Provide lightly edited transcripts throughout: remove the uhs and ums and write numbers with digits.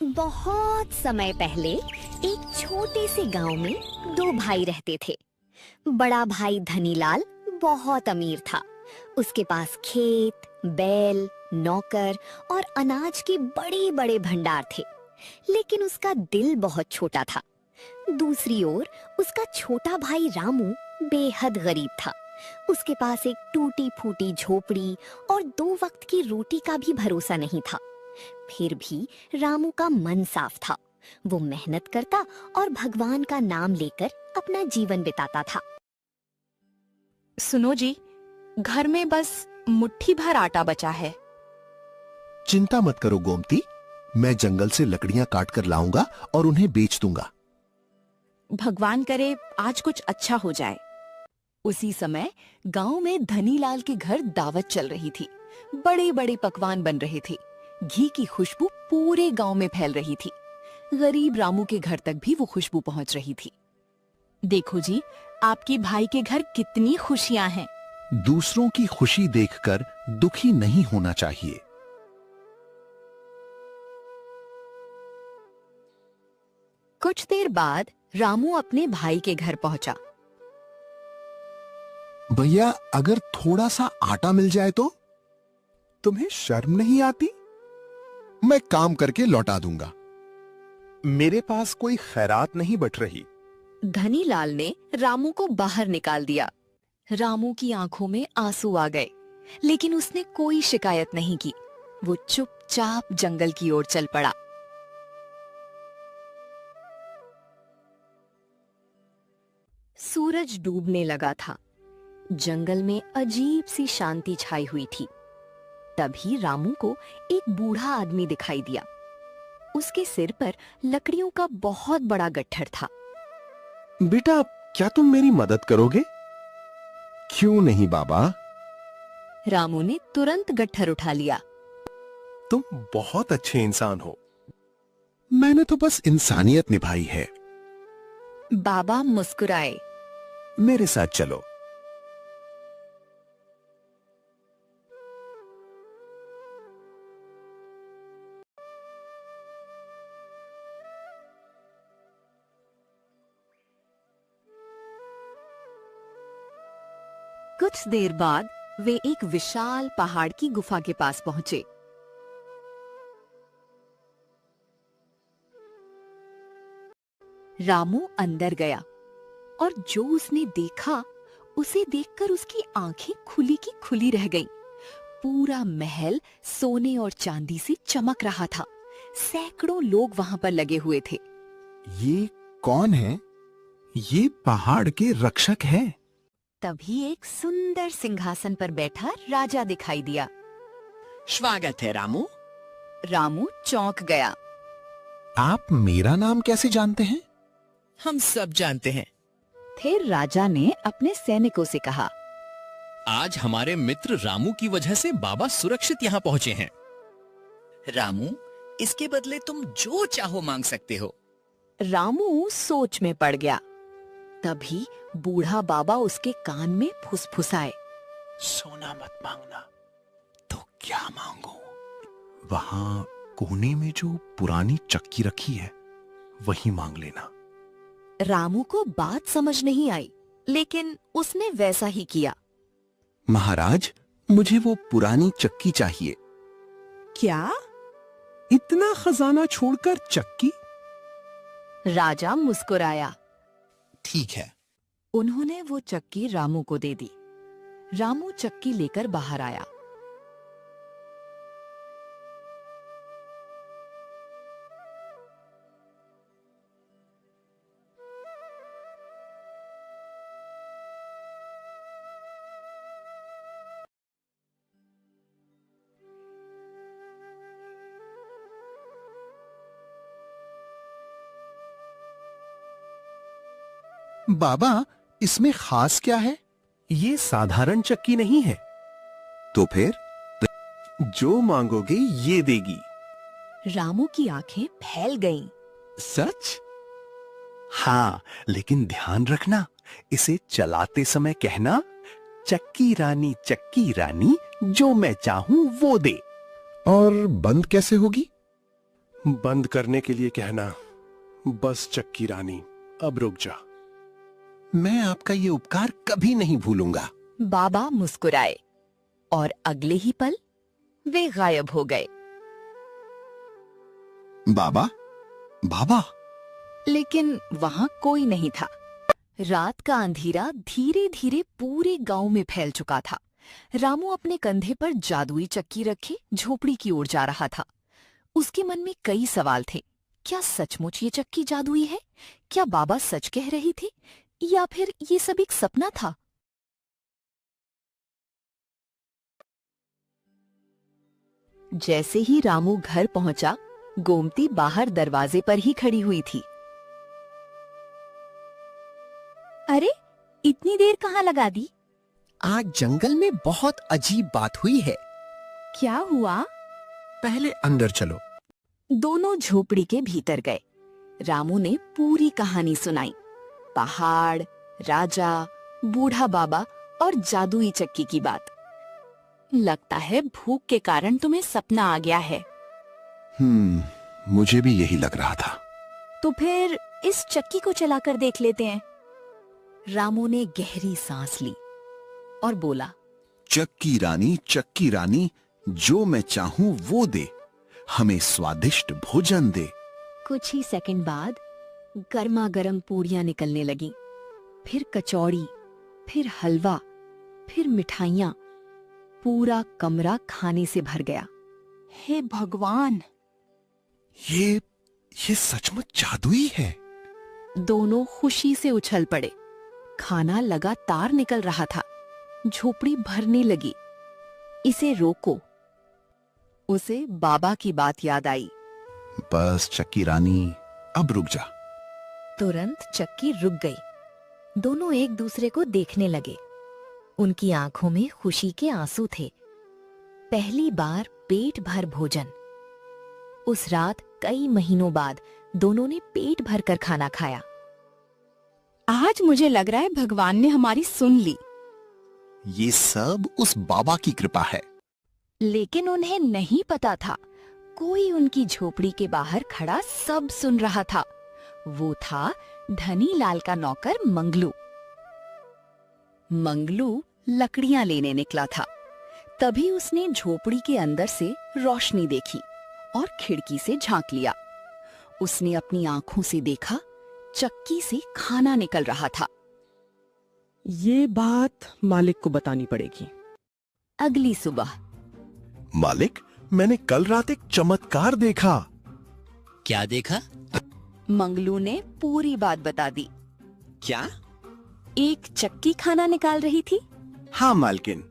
बहुत समय पहले एक छोटे से गांव में दो भाई रहते थे। बड़ा भाई धनीलाल बहुत अमीर था। उसके पास खेत, बैल, नौकर और अनाज के बड़े बड़े भंडार थे, लेकिन उसका दिल बहुत छोटा था। दूसरी ओर उसका छोटा भाई रामू बेहद गरीब था। उसके पास एक टूटी फूटी झोपड़ी और 2 वक्त की रोटी का भी भरोसा नहीं था। फिर भी रामू का मन साफ था। वो मेहनत करता और भगवान का नाम लेकर अपना जीवन बिताता था। सुनो जी, घर में बस मुट्ठी भर आटा बचा है। चिंता मत करो गोमती, मैं जंगल से लकड़ियां काट कर लाऊंगा और उन्हें बेच दूंगा। भगवान करे आज कुछ अच्छा हो जाए। उसी समय गांव में धनीलाल के घर दावत चल रही थी। बड़े बड़े पकवान बन रहे थे। घी की खुशबू पूरे गांव में फैल रही थी। गरीब रामू के घर तक भी वो खुशबू पहुंच रही थी। देखो जी, आपके भाई के घर कितनी खुशियां हैं। दूसरों की खुशी देखकर दुखी नहीं होना चाहिए। कुछ देर बाद रामू अपने भाई के घर पहुंचा। भैया, अगर थोड़ा सा आटा मिल जाए तो? तुम्हें शर्म नहीं आती? मैं काम करके लौटा दूंगा। मेरे पास कोई खैरात नहीं बट रही। धनीलाल ने रामू को बाहर निकाल दिया। रामू की आंखों में आंसू आ गए, लेकिन उसने कोई शिकायत नहीं की। वो चुपचाप जंगल की ओर चल पड़ा। सूरज डूबने लगा था। जंगल में अजीब सी शांति छाई हुई थी। तभी रामू को एक बूढ़ा आदमी दिखाई दिया। उसके सिर पर लकड़ियों का बहुत बड़ा गट्ठर था। बेटा, क्या तुम मेरी मदद करोगे? क्यों नहीं बाबा। रामू ने तुरंत गट्ठर उठा लिया। तुम बहुत अच्छे इंसान हो। मैंने तो बस इंसानियत निभाई है। बाबा मुस्कुराए। मेरे साथ चलो। कुछ देर बाद वे एक विशाल पहाड़ की गुफा के पास पहुंचे। रामू अंदर गया और जो उसने देखा, उसे देखकर उसकी आंखें खुली की खुली रह गईं। पूरा महल सोने और चांदी से चमक रहा था। सैकड़ों लोग वहां पर लगे हुए थे। ये कौन है? ये पहाड़ के रक्षक हैं। तभी एक सुंदर सिंहासन पर बैठा राजा दिखाई दिया। स्वागत है रामू। रामू चौंक गया। आप मेरा नाम कैसे जानते हैं? हम सब जानते हैं। फिर राजा ने अपने सैनिकों से कहा, आज हमारे मित्र रामू की वजह से बाबा सुरक्षित यहाँ पहुँचे हैं। रामू, इसके बदले तुम जो चाहो मांग सकते हो। रामू सोच में पड़ गया। तभी बूढ़ा बाबा उसके कान में फुसफुसाए, सोना मत मांगना तो क्या मांगो? वहां कोने में जो पुरानी चक्की रखी है, वही मांग लेना। रामू को बात समझ नहीं आई, लेकिन उसने वैसा ही किया। महाराज, मुझे वो पुरानी चक्की चाहिए। क्या? इतना खजाना छोड़कर चक्की? राजा मुस्कुराया। ठीक है। उन्होंने वो चक्की रामू को दे दी। रामू चक्की लेकर बाहर आया। बाबा, इसमें खास क्या है? ये साधारण चक्की नहीं है। तो फिर? जो मांगोगे ये देगी। रामू की आंखें फैल गईं। सच? हाँ, लेकिन ध्यान रखना, इसे चलाते समय कहना, चक्की रानी जो मैं चाहूं वो दे। और बंद कैसे होगी? बंद करने के लिए कहना। बस चक्की रानी, अब रुक जा। मैं आपका ये उपकार कभी नहीं भूलूंगा। बाबा मुस्कुराए और अगले ही पल वे गायब हो गए। बाबा, बाबा। लेकिन वहां कोई नहीं था। रात का अंधेरा धीरे धीरे पूरे गांव में फैल चुका था। रामू अपने कंधे पर जादुई चक्की रखे झोपड़ी की ओर जा रहा था। उसके मन में कई सवाल थे। क्या सचमुच ये चक्की जादुई है? क्या बाबा सच कह रही थी या फिर ये सब एक सपना था? जैसे ही रामू घर पहुंचा, गोमती बाहर दरवाजे पर ही खड़ी हुई थी। अरे, इतनी देर कहाँ लगा दी? आज जंगल में बहुत अजीब बात हुई है। क्या हुआ? पहले अंदर चलो। दोनों झोपड़ी के भीतर गए। रामू ने पूरी कहानी सुनाई। पहाड़, राजा, बूढ़ा बाबा और जादुई चक्की की बात। लगता है भूख के कारण तुम्हें सपना आ गया है। मुझे भी यही लग रहा था। तो फिर इस चक्की को चलाकर देख लेते हैं। रामू ने गहरी सांस ली और बोला, चक्की रानी, जो मैं चाहूं वो दे, हमें स्वादिष्ट भोजन दे। कुछ ही सेकंड बाद गर्मा गर्म पूरियां निकलने लगीं, फिर कचौड़ी, फिर हलवा, फिर मिठाइयां। पूरा कमरा खाने से भर गया। हे भगवान! ये सचमुच जादुई है। दोनों खुशी से उछल पड़े। खाना लगातार निकल रहा था। झोपड़ी भरने लगी। इसे रोको। उसे बाबा की बात याद आई। बस चक्की रानी, अब रुक जा। तुरंत चक्की रुक गई। दोनों एक दूसरे को देखने लगे। उनकी आंखों में खुशी के आंसू थे। पहली बार पेट भर भोजन। उस रात कई महीनों बाद दोनों ने पेट भरकर खाना खाया। आज मुझे लग रहा है भगवान ने हमारी सुन ली। ये सब उस बाबा की कृपा है। लेकिन उन्हें नहीं पता था, कोई उनकी झोपड़ी के बाहर खड़ा सब सुन रहा था। वो था धनी लाल का नौकर मंगलू। मंगलू लकड़ियां लेने निकला था। तभी उसने झोपड़ी के अंदर से रोशनी देखी और खिड़की से झांक लिया। उसने अपनी आंखों से देखा, चक्की से खाना निकल रहा था। ये बात मालिक को बतानी पड़ेगी। अगली सुबह, मालिक, मैंने कल रात एक चमत्कार देखा। क्या देखा? मंगलू ने पूरी बात बता दी। क्या? एक चक्की खाना निकाल रही थी। हाँ मालकिन।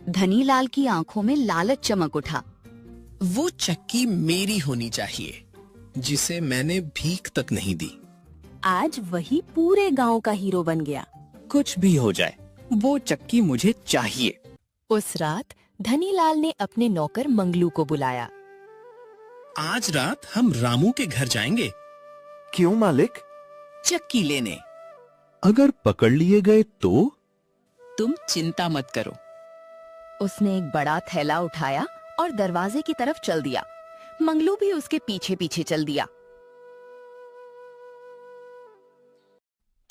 धनीलाल की आंखों में लालच चमक उठा। वो चक्की मेरी होनी चाहिए, जिसे मैंने भीख तक नहीं दी। आज वही पूरे गांव का हीरो बन गया। कुछ भी हो जाए, वो चक्की मुझे चाहिए। उस रात धनीलाल ने अपने नौकर मंगलू को बुलाया। आज रात हम रामू के घर जाएंगे क्यों मालिक? चक्की लेने। अगर पकड़ लिए गए तो? तुम चिंता मत करो। उसने एक बड़ा थैला उठाया और दरवाजे की तरफ चल दिया। मंगलू भी उसके पीछे पीछे चल दिया।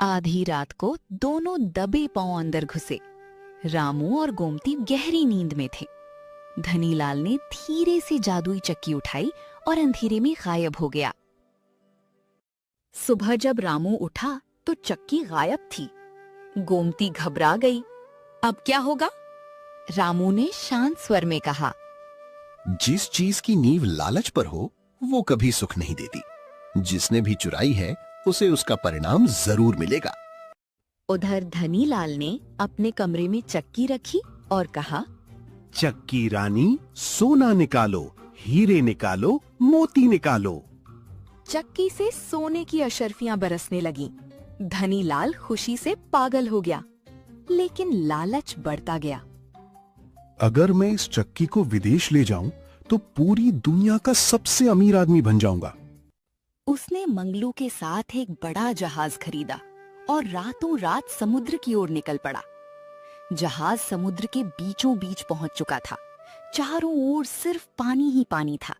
आधी रात को दोनों दबे पांव अंदर घुसे। रामू और गोमती गहरी नींद में थे। धनीलाल ने धीरे से जादुई चक्की उठाई और अंधेरे में गायब हो गया। सुबह जब रामू उठा तो चक्की गायब थी। गोमती घबरा गई। अब क्या होगा? रामू ने शांत स्वर में कहा, जिस चीज की नींव लालच पर हो, वो कभी सुख नहीं देती। जिसने भी चुराई है, उसे उसका परिणाम जरूर मिलेगा। उधर धनीलाल ने अपने कमरे में चक्की रखी और कहा, चक्की रानी, सोना निकालो, हीरे निकालो, मोती निकालो। चक्की से सोने की अशर्फियां बरसने लगीं। धनीलाल खुशी से पागल हो गया, लेकिन लालच बढ़ता गया। अगर मैं इस चक्की को विदेश ले जाऊं, तो पूरी दुनिया का सबसे अमीर आदमी बन जाऊंगा। उसने मंगलू के साथ एक बड़ा जहाज खरीदा और रातों रात समुद्र की ओर निकल पड़ा। जहाज समुद्र के बीचों बीच पहुंच चुका था। चारों ओर सिर्फ पानी ही पानी था।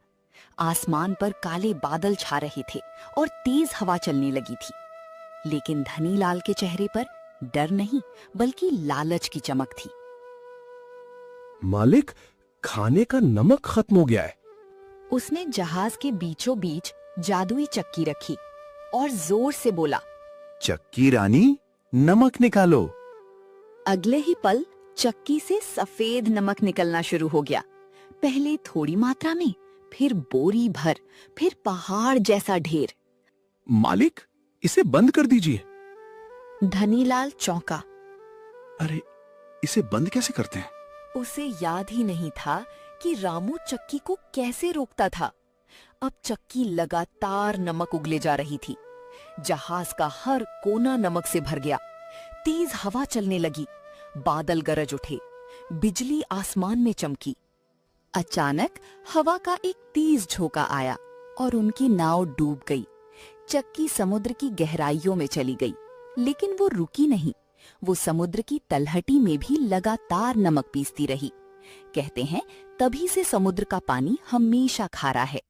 आसमान पर काले बादल छा रहे थे और तेज हवा चलने लगी थी। लेकिन धनीलाल के चेहरे पर डर नहीं बल्कि लालच की चमक थी। मालिक, खाने का नमक खत्म हो गया है। उसने जहाज के बीचों बीच जादुई चक्की रखी और जोर से बोला, चक्की रानी, नमक निकालो। अगले ही पल चक्की से सफेद नमक निकलना शुरू हो गया। पहले थोड़ी मात्रा में, फिर बोरी भर, फिर पहाड़ जैसा ढेर। मालिक, इसे बंद कर दीजिए। धनीलाल चौंका। अरे, इसे बंद कैसे करते हैं? उसे याद ही नहीं था कि रामू चक्की को कैसे रोकता था। अब चक्की लगातार नमक उगले जा रही थी। जहाज का हर कोना नमक से भर गया। तेज हवा चलने लगी, बादल गरज उठे, बिजली आसमान में चमकी। अचानक हवा का एक तेज झोंका आया और उनकी नाव डूब गई। चक्की समुद्र की गहराइयों में चली गई, लेकिन वो रुकी नहीं। वो समुद्र की तलहटी में भी लगातार नमक पीसती रही। कहते हैं तभी से समुद्र का पानी हमेशा खारा है।